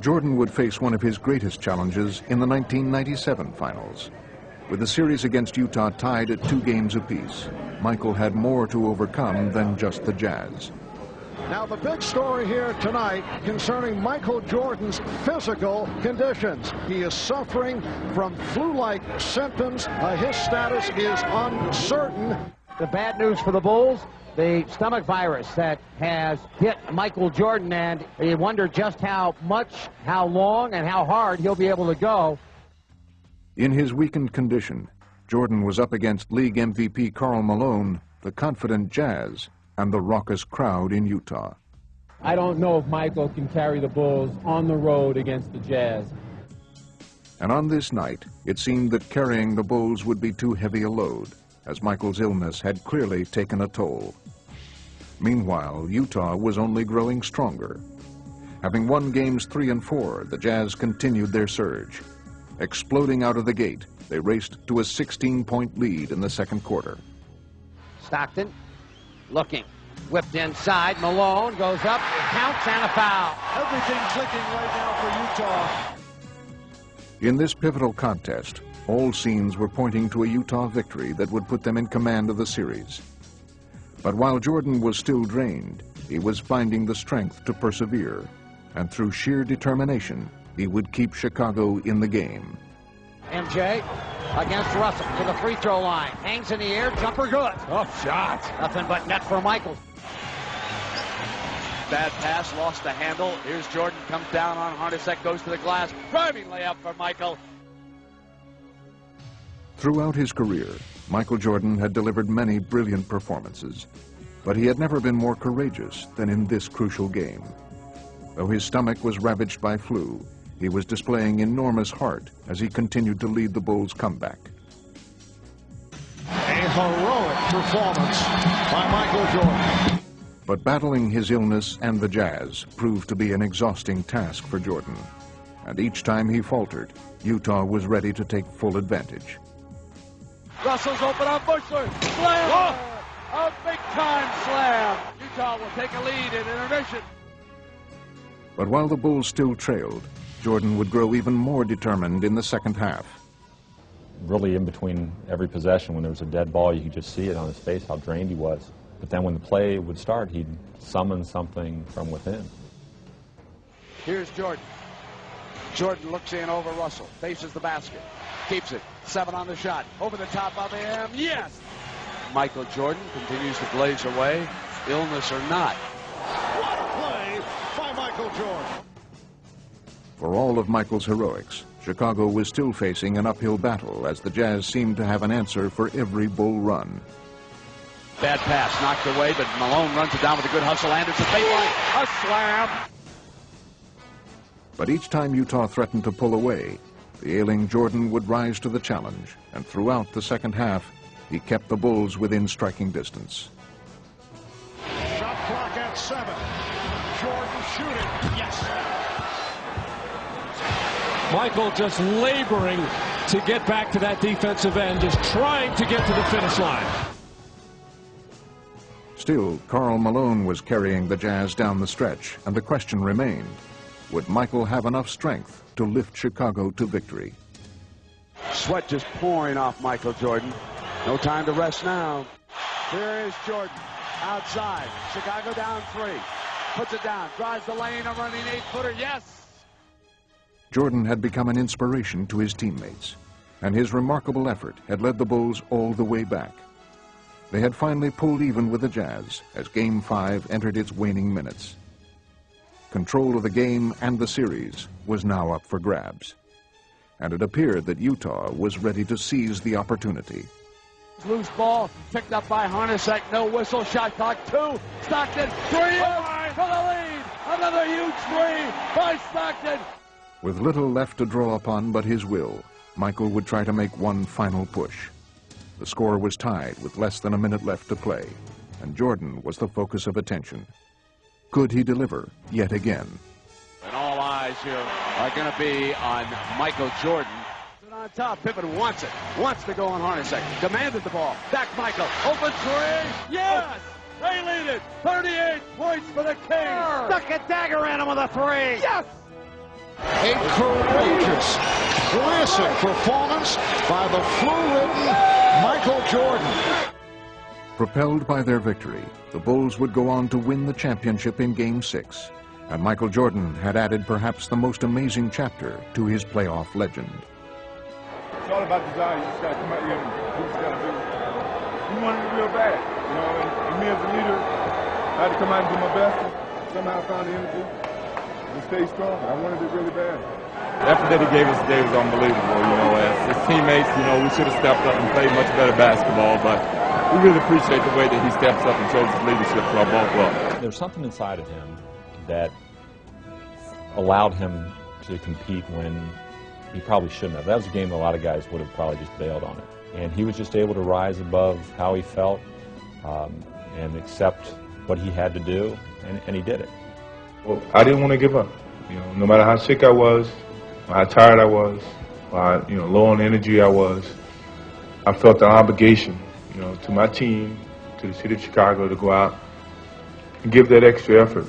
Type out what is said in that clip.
Jordan would face one of his greatest challenges in the 1997 finals. With the series against Utah tied at 2 games apiece, Michael had more to overcome than just the Jazz. Now the big story here tonight concerning Michael Jordan's physical conditions. He is suffering from flu-like symptoms. His status is uncertain. The bad news for the Bulls, the stomach virus that has hit Michael Jordan, and you wonder just how much, how long, and how hard he'll be able to go. In his weakened condition, Jordan was up against league MVP Karl Malone, the confident Jazz, and the raucous crowd in Utah. I don't know if Michael can carry the Bulls on the road against the Jazz. And on this night, it seemed that carrying the Bulls would be too heavy a load, as Michael's illness had clearly taken a toll. Meanwhile, Utah was only growing stronger. Having won games 3 and 4, the Jazz continued their surge. Exploding out of the gate, they raced to a 16-point lead in the second quarter. Stockton looking, whipped inside, Malone goes up, counts, and a foul. Everything clicking right now for Utah. In this pivotal contest, all signs were pointing to a Utah victory that would put them in command of the series. But while Jordan was still drained, he was finding the strength to persevere, and through sheer determination, he would keep Chicago in the game. MJ against Russell to the free throw line. Hangs in the air, jumper good. Tough shot. Nothing but net for Michael. Bad pass, lost the handle. Here's Jordan, comes down on Hornacek, goes to the glass. Driving layup for Michael. Throughout his career, Michael Jordan had delivered many brilliant performances, but he had never been more courageous than in this crucial game. Though his stomach was ravaged by flu, he was displaying enormous heart as he continued to lead the Bulls' comeback. A heroic performance by Michael Jordan. But battling his illness and the Jazz proved to be an exhausting task for Jordan. And each time he faltered, Utah was ready to take full advantage. Russell's open on Bushler. Slam! A big-time slam. Utah will take a lead in intermission. But while the Bulls still trailed, Jordan would grow even more determined in the second half. Really, in between every possession, when there was a dead ball, you could just see it on his face how drained he was. But then when the play would start, he'd summon something from within. Here's Jordan. Jordan looks in over Russell, faces the basket, keeps it, 7 on the shot, over the top of him, yes! Michael Jordan continues to blaze away, illness or not. What a play by Michael Jordan. For all of Michael's heroics, Chicago was still facing an uphill battle as the Jazz seemed to have an answer for every Bull run. Bad pass, knocked away, but Malone runs it down with a good hustle. Anderson, baseline, a slam! But each time Utah threatened to pull away, the ailing Jordan would rise to the challenge, and throughout the second half, he kept the Bulls within striking distance. Shot clock at 7. Jordan shooting. Yes. Michael just laboring to get back to that defensive end, just trying to get to the finish line. Still, Karl Malone was carrying the Jazz down the stretch, and the question remained, would Michael have enough strength to lift Chicago to victory? Sweat just pouring off Michael Jordan. No time to rest now. Here is Jordan, outside. Chicago down 3. Puts it down, drives the lane, a running 8-footer, yes! Jordan had become an inspiration to his teammates, and his remarkable effort had led the Bulls all the way back. They had finally pulled even with the Jazz as Game 5 entered its waning minutes. Control of the game and the series was now up for grabs, and it appeared that Utah was ready to seize the opportunity. Loose ball, picked up by Hornacek, no whistle, shot clock 2, Stockton, 3, for the lead! Another huge 3 by Stockton! With little left to draw upon but his will, Michael would try to make one final push. The score was tied with less than a minute left to play, and Jordan was the focus of attention. Could he deliver yet again? And all eyes here are going to be on Michael Jordan. And on top, Pippen wants it, wants to go on Hornacek, demanded the ball, back Michael, open 3, yes! They lead it, 38 points for the Kings! Stuck a dagger in him with a 3! Yes! A courageous, classic performance by the flu-ridden Michael Jordan. Propelled by their victory, the Bulls would go on to win the championship in Game 6, and Michael Jordan had added perhaps the most amazing chapter to his playoff legend. It's all about desire. You just got to come out here and do what you got to do. You wanted it real bad, you know, and me as a leader, I had to come out and do my best. And somehow I found the energy and stay strong. I wanted it really bad. The effort that he gave us today was unbelievable. You know, as teammates, you know, we should have stepped up and played much better basketball, but we really appreciate the way that he steps up and shows his leadership to our ball club. There's something inside of him that allowed him to compete when he probably shouldn't have. That was a game a lot of guys would have probably just bailed on it. And he was just able to rise above how he felt and accept what he had to do, and he did it. Well, I didn't want to give up. You know, no matter how sick I was, or how tired I was, or how, you know, low on energy I was, I felt an obligation, you know, to my team, to the city of Chicago, to go out and give that extra effort.